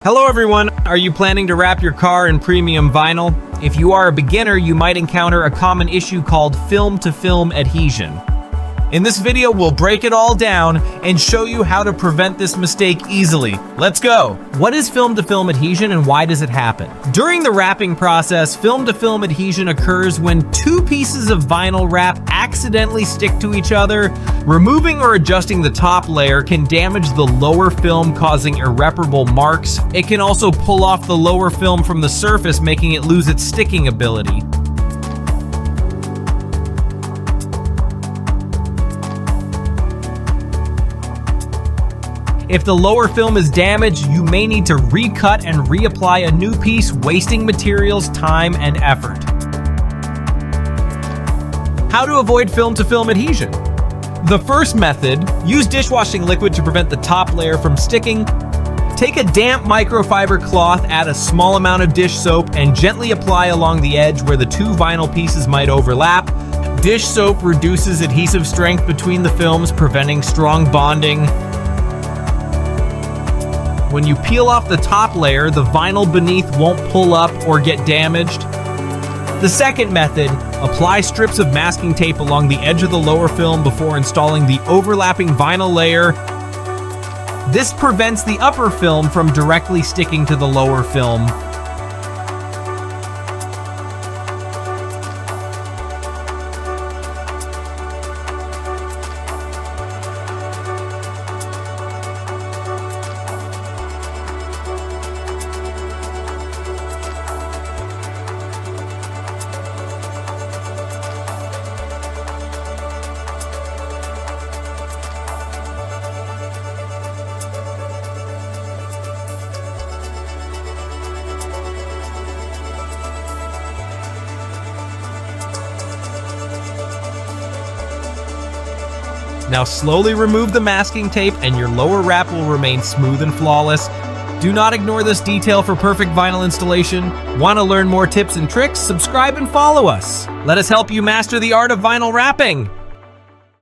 Hello everyone! Are you planning to wrap your car in premium vinyl? If you are a beginner, you might encounter a common issue called film-to-film adhesion. In this video, we'll break it all down and show you how to prevent this mistake easily. Let's go! What is film-to-film adhesion and why does it happen? During the wrapping process, film-to-film adhesion occurs when two pieces of vinyl wrap accidentally stick to each other. Removing or adjusting the top layer can damage the lower film, causing irreparable marks. It can also pull off the lower film from the surface, making it lose its sticking ability. If the lower film is damaged, you may need to recut and reapply a new piece, wasting materials, time, and effort. How to avoid film-to-film adhesion? The first method, use dishwashing liquid to prevent the top layer from sticking. Take a damp microfiber cloth, add a small amount of dish soap, and gently apply along the edge where the two vinyl pieces might overlap. Dish soap reduces adhesive strength between the films, preventing strong bonding. When you peel off the top layer, the vinyl beneath won't pull up or get damaged. The second method, apply strips of masking tape along the edge of the lower film before installing the overlapping vinyl layer. This prevents the upper film from directly sticking to the lower film. Now slowly remove the masking tape and your lower wrap will remain smooth and flawless. Do not ignore this detail for perfect vinyl installation. Want to learn more tips and tricks? Subscribe and follow us. Let us help you master the art of vinyl wrapping.